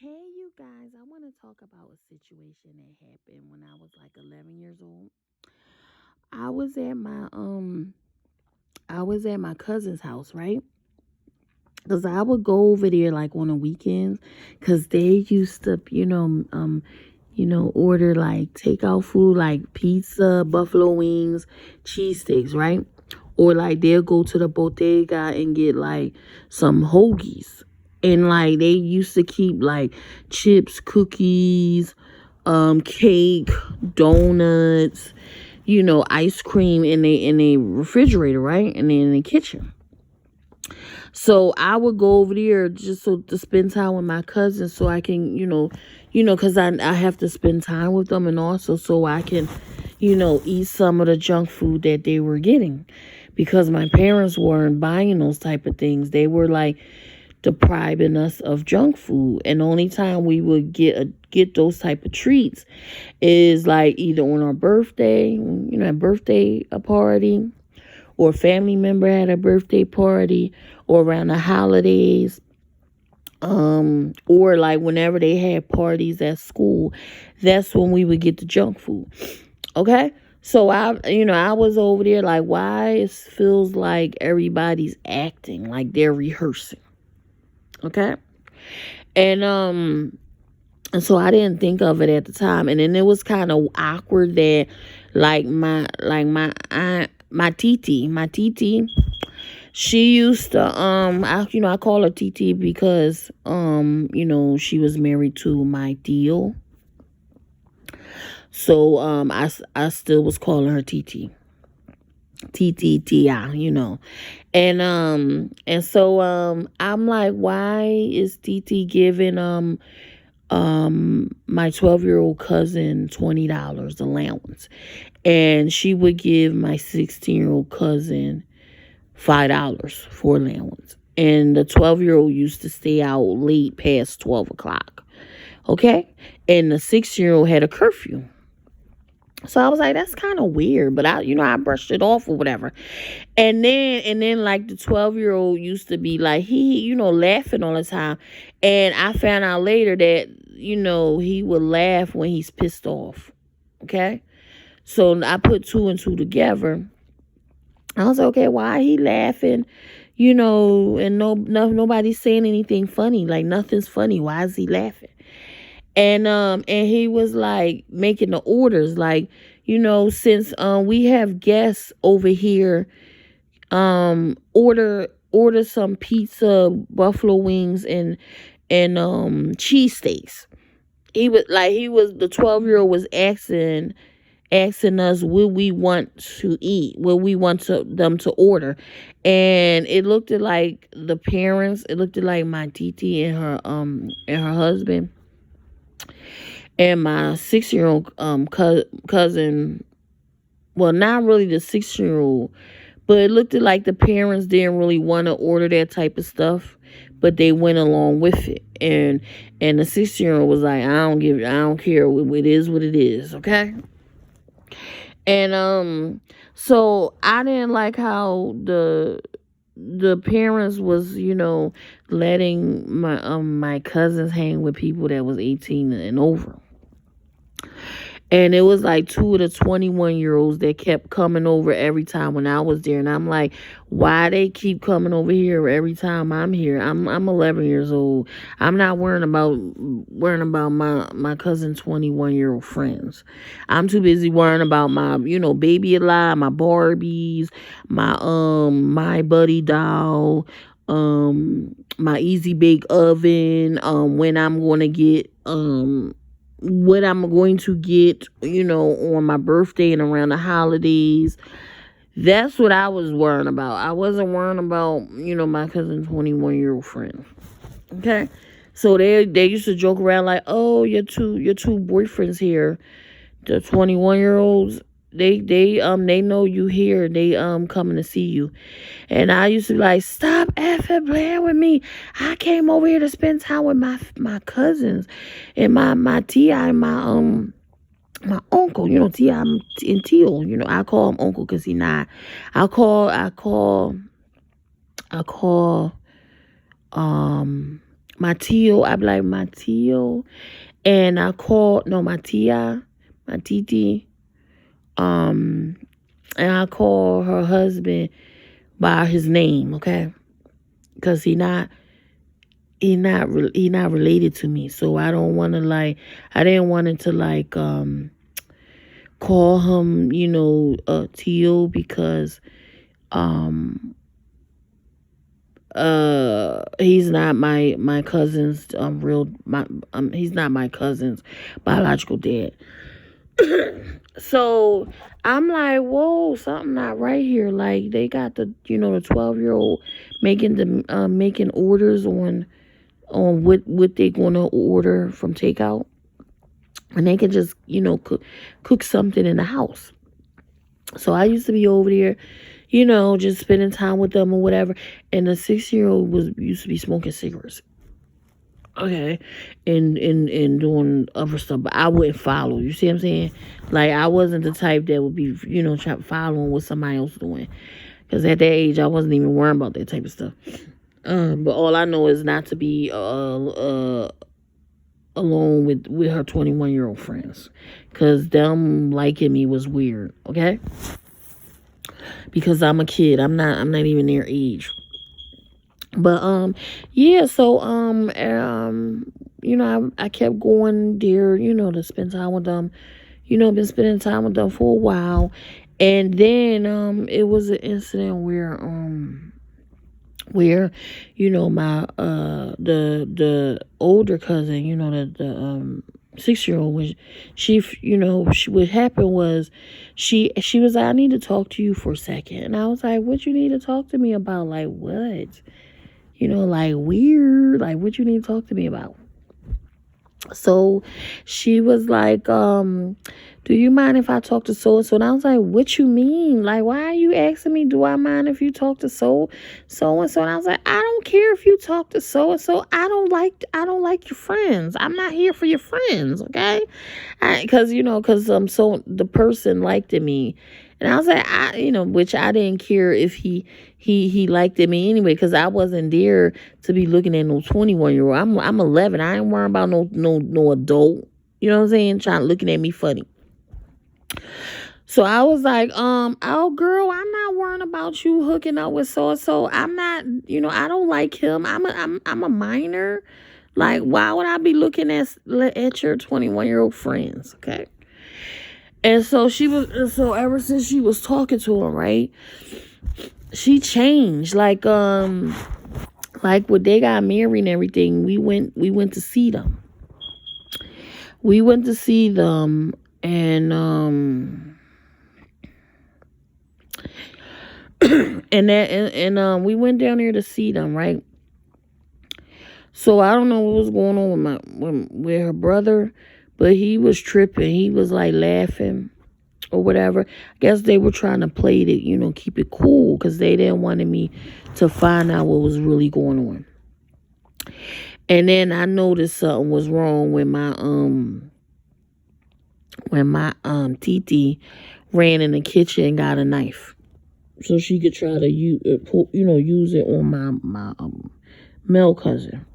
Hey, you guys, I want to talk about a situation that happened when I was like 11 years old. I was at my I was at my cousin's house, right? Cuz I would go over there like on the weekends cuz they used to, order like takeout food like pizza, buffalo wings, cheesesteaks, right? Or like they'll go to the bodega and get like some hoagies. And like they used to keep like chips, cookies, cake, donuts, ice cream in a refrigerator, right? And then in the kitchen. So I would go over there just so to spend time with my cousins, so I can, because I have to spend time with them, and also so I can, eat some of the junk food that they were getting, because my parents weren't buying those type of things. They were like depriving us of junk food, and the only time we would get those type of treats is like either on our birthday, a birthday a party, or a family member had a birthday party, or around the holidays, or like whenever they had parties at school. That's when we would get the junk food. Okay. So I was over there like, why it feels like everybody's acting like they're rehearsing. Okay. And so I didn't think of it at the time, and then it was kind of awkward that my aunt, my titi, she used to I call her titi because she was married to my tío. So I still was calling her titi, titi, and so I'm like, why is titi giving my 12-year-old cousin $20 allowance, and she would give my 16-year-old cousin $5 for allowance, and the 12-year-old used to stay out late past 12 o'clock. Okay. And the 6-year-old had a curfew. So I was like, that's kind of weird, but I brushed it off or whatever. And then like the 12-year-old used to be like, he, laughing all the time. And I found out later that, he would laugh when he's pissed off. Okay. So I put two and two together. I was like, okay, why he laughing? And nobody's saying anything funny. Like nothing's funny. Why is he laughing? And he was like making the orders, like, since we have guests over here, order some pizza, buffalo wings, and cheesesteaks. The 12-year-old was asking us what we want to eat, what we want them to order. And it looked like the parents, it looked like my titi and her husband, and my 6-year-old cousin. Well, not really the 6-year-old, but it looked like the parents didn't really want to order that type of stuff, but they went along with it. And the 6-year-old was like, I don't care. It is what it is. Okay. And so I didn't like how the parents was, letting my cousins hang with people that was 18 and over. And it was like two of the 21-year-olds that kept coming over every time when I was there. And I'm like, why they keep coming over here every time I'm here? I'm 11 years old. I'm not worrying about my cousin 21-year-old friends. I'm too busy worrying about my, baby alive, my Barbies, my buddy doll, my easy bake oven, when I'm gonna get what I'm going to get, on my birthday and around the holidays. That's what I was worrying about. I wasn't worrying about, my cousin 21-year-old friend. Okay. So they used to joke around like, oh, your two boyfriends here. The 21-year-olds, they know you here. They coming to see you. And I used to be like, stop effing playing with me. I came over here to spend time with my cousins and my Ti and my uncle, Ti and Teal. I call him uncle because he not. I call um my tio. I be like, my tio. And I called, no, my tia, my titi. And I call her husband by his name, okay? Because he not related to me. So I don't want to like, I didn't want it to like, call him, Tio, because, he's not my cousin's he's not my cousin's biological dad. So I'm like, whoa, something not right here. Like they got the 12-year-old making making orders on what they gonna order from takeout, and they can just cook something in the house. So I used to be over there, just spending time with them or whatever. And the 6-year-old used to be smoking cigarettes. Okay. And doing other stuff. But I wouldn't follow. You see what I'm saying? Like I wasn't the type that would be, following what somebody else doing. Because at that age I wasn't even worrying about that type of stuff. But all I know is not to be alone with her 21-year-old friends, because them liking me was weird. Okay, because I'm a kid. I'm not even their age. But yeah. So I kept going there, to spend time with them. Been spending time with them for a while, and then it was an incident where my the older cousin, the 6-year-old, when what happened was she was like, I need to talk to you for a second. And I was like, what you need to talk to me about? Like what? Like weird, like what you need to talk to me about? So she was like, do you mind if I talk to so-and-so? And I was like, what you mean? Like, why are you asking me, do I mind if you talk to so-and-so? And I was like, I don't care if you talk to so-and-so. I don't like your friends. I'm not here for your friends, okay? Because so the person liked me. And I was like, which I didn't care if he liked me anyway, because I wasn't there to be looking at no 21-year-old. I'm 11. I ain't worrying about no adult. You know what I'm saying? Looking at me funny. So I was like, oh girl, I'm not worrying about you hooking up with so and so. I'm not, I don't like him. I'm a minor. Like, why would I be looking at your 21-year-old friends? Okay. And so ever since she was talking to him, right, she changed. Like when they got married and everything, we went to see them. And and we went down there to see them, right? So I don't know what was going on with her brother, but he was tripping. He was like laughing or whatever. I guess they were trying to play it, keep it cool, because they didn't want me to find out what was really going on. And then I noticed something was wrong when my Titi ran in the kitchen and got a knife, so she could try to use it on my male cousin.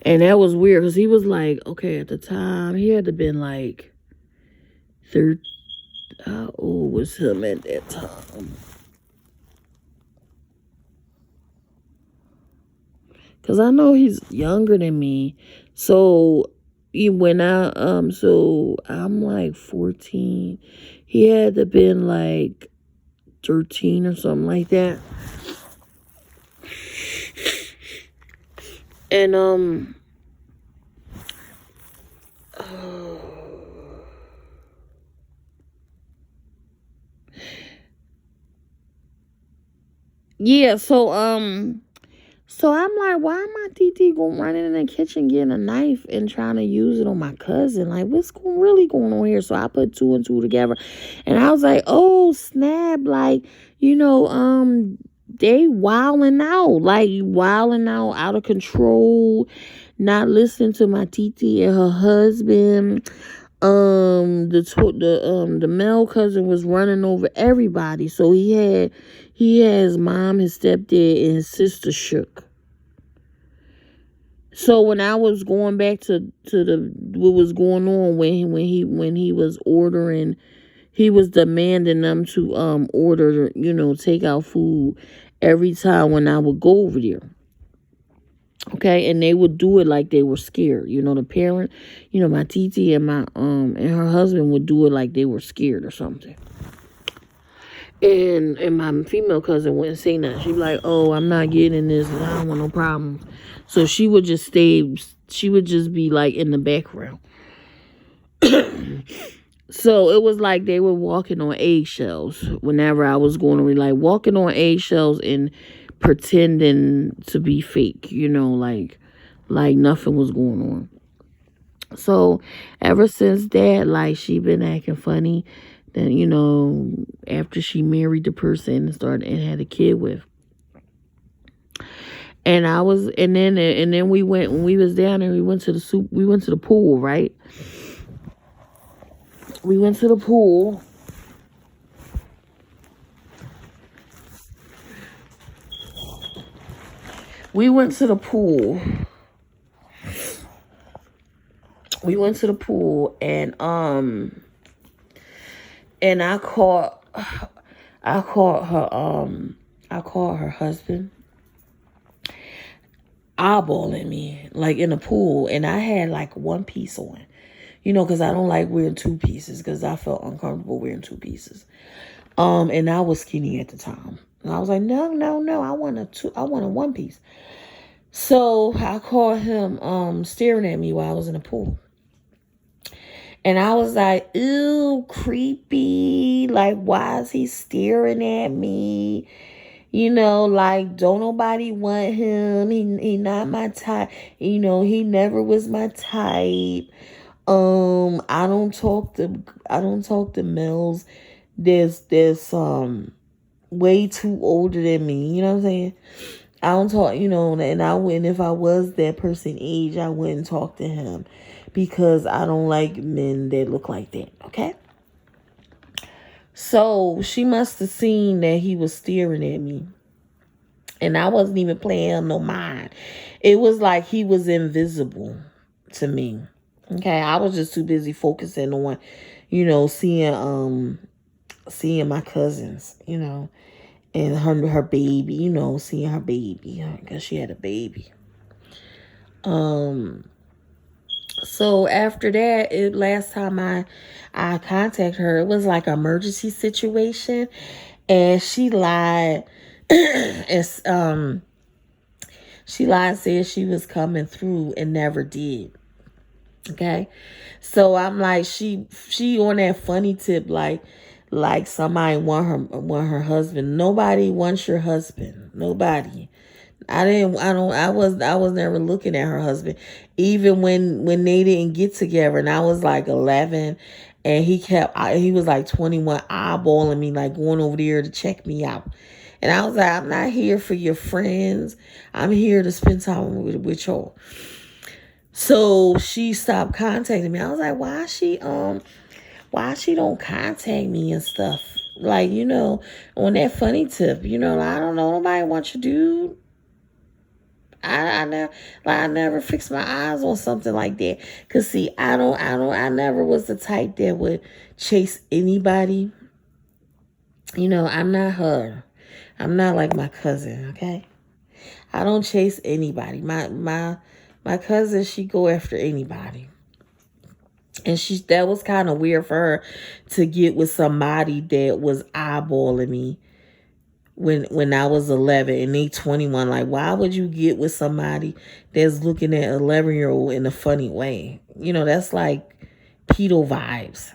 And that was weird, because he was like, okay, at the time he had to been like 30. How old was him at that time? Because I know he's younger than me. So so I'm like 14. He had to been like 13 or something like that. And yeah, so I'm like, why am my TT going running in the kitchen getting a knife and trying to use it on my cousin? Like, what's really going on here? So I put 2 and 2 together, and I was like, oh snap! Like, they wilding out, out of control, not listening to my TT and her husband. The male cousin was running over everybody. So he had his mom, his stepdad, and his sister shook. So when I was going back to the what was going on when he was ordering, he was demanding them to order, take out food every time when I would go over there. Okay, and they would do it like they were scared. The parent, my TT and my and her husband would do it like they were scared or something. And my female cousin wouldn't say nothing. She'd be like, "Oh, I'm not getting this. I don't want no problems." So she would just stay. She would just be like in the background. So it was like they were walking on eggshells whenever I was going to like walking on eggshells and pretending to be fake. Like nothing was going on. So ever since that, like she been acting funny. Then after she married the person and started and had a kid with, and then we went when we was down there. We went to the soup. We went to the pool, right? We went to the pool. We went to the pool. We went to the pool and I caught her husband eyeballing me like in the pool, and I had like one piece on, because I don't like wearing two pieces because I felt uncomfortable wearing two pieces. And I was skinny at the time, and I was like, no, I want a one piece. So I caught him staring at me while I was in the pool. And I was like, ew, creepy. Like, why is he staring at me? Like, don't nobody want him. He not my type. He never was my type. I don't talk to males that's way too older than me. You know what I'm saying? I don't talk, and I wouldn't, if I was that person age, I wouldn't talk to him because I don't like men that look like that, okay? So she must have seen that he was staring at me, and I wasn't even playing him no mind. It was like he was invisible to me, okay? I was just too busy focusing on, seeing my cousins, and her baby, seeing her baby because she had a baby. So after that, last time I contacted her, it was like an emergency situation, and she lied. and she lied and said she was coming through and never did. Okay, so I'm like, she on that funny tip, like somebody want her husband. Nobody wants your husband. Nobody. I was never looking at her husband. Even when they didn't get together and I was like 11 and he was like 21 eyeballing me, like going over there to check me out. And I was like, I'm not here for your friends. I'm here to spend time with y'all. So she stopped contacting me. I was like, why she don't contact me and stuff? Like, on that funny tip, I don't know, nobody wants you, dude. I never fixed my eyes on something like that. Cause see, I never was the type that would chase anybody. I'm not her. I'm not like my cousin, okay? I don't chase anybody. My cousin, she go after anybody. And that was kind of weird for her to get with somebody that was eyeballing me when I was 11 and they 21. Like, why would you get with somebody that's looking at an 11-year-old in a funny way? That's like pedo vibes,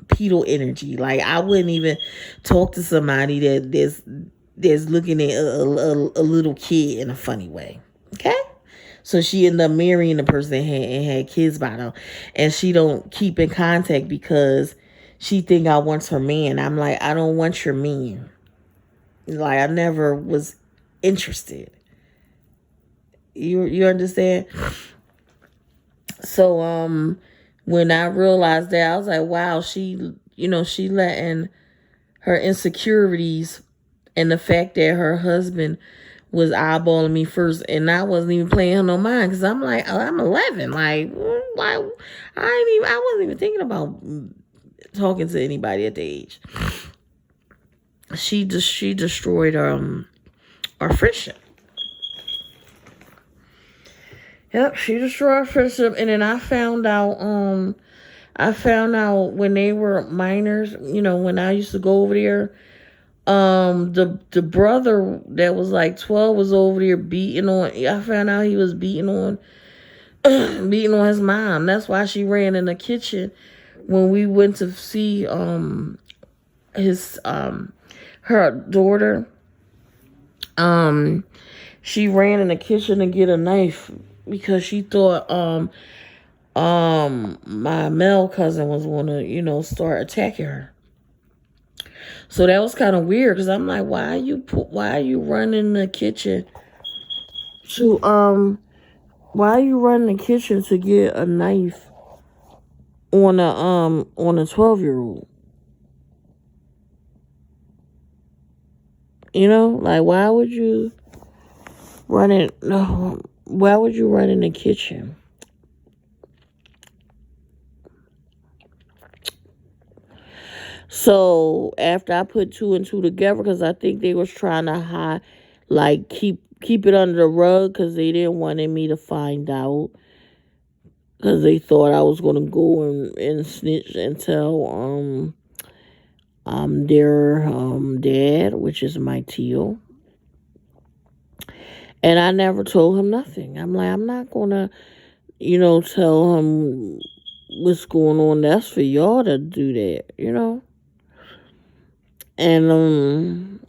pedo energy. Like, I wouldn't even talk to somebody that's looking at a little kid in a funny way. Okay? So she ended up marrying the person and had kids by them. And she don't keep in contact because she think I want her man. I'm like, I don't want your man. Like, I never was interested. You understand? So when I realized that, I was like, wow, she letting her insecurities and the fact that her husband was eyeballing me first, and I wasn't even paying her no mind because I'm like, oh, I'm 11. Like I wasn't even thinking about talking to anybody at the age. She destroyed our friendship. Yep, she destroyed our friendship, and then I found out when they were minors, when I used to go over there, the brother that was like 12 was over there beating on. I found out he was beating on beating on his mom. That's why she ran in the kitchen when we went to see his her daughter. She ran in the kitchen to get a knife because she thought my male cousin was gonna, start attacking her. So that was kind of weird because I'm like, why are you running the kitchen to why are you running the kitchen to get a knife on a 12-year-old? Like why would you run it? No, why would you run in the kitchen? So after I put two and two together, because I think they was trying to hide, like keep it under the rug, because they didn't want me to find out, because they thought I was gonna go and snitch and tell their dad, which is my tio. And I never told him nothing. I'm like, I'm not gonna, tell him what's going on. That's for y'all to do that. And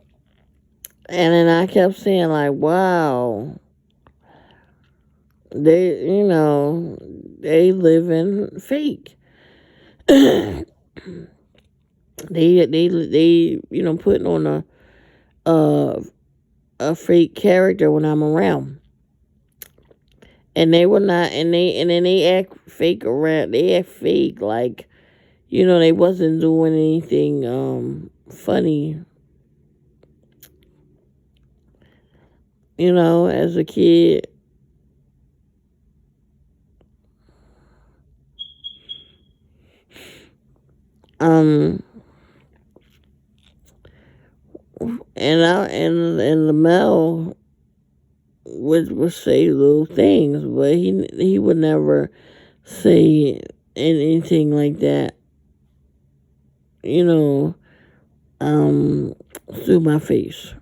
then I kept saying like, wow, they live in fake. they putting on a a fake character when I'm around. And they were not, and then they act fake around. They act fake, like they wasn't doing anything funny. As a kid. Um, and the male would say little things, but he would never say anything like that. You know, through my face.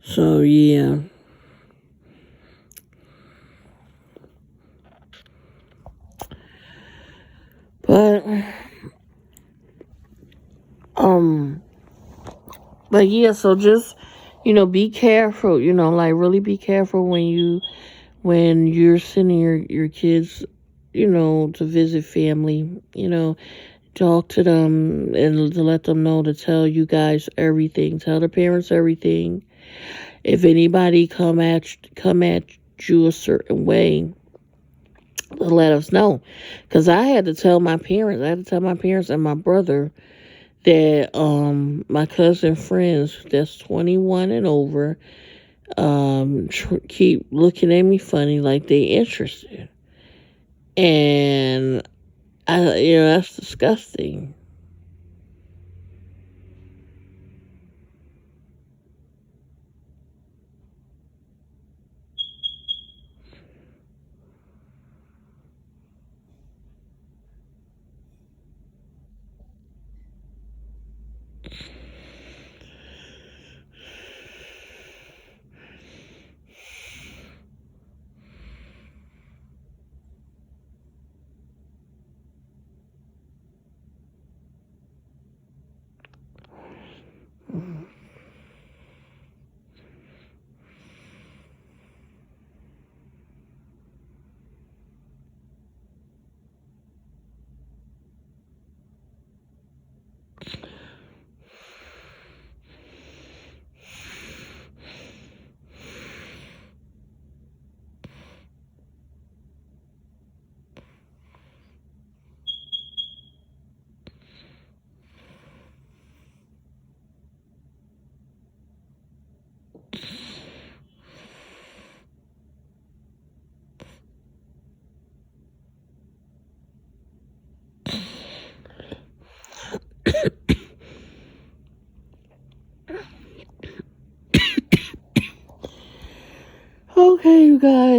So yeah. But um but yeah, so just be careful, like really be careful when you're sending your kids, to visit family, talk to them and to let them know to tell you guys everything, tell the parents everything. If anybody come at you a certain way, let us know. Because I had to tell my parents and my brother that my cousin friends that's 21 and over keep looking at me funny like they interested. And that's disgusting.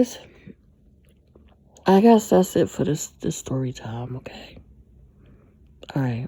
guys, I guess that's it for this story time, okay? All right.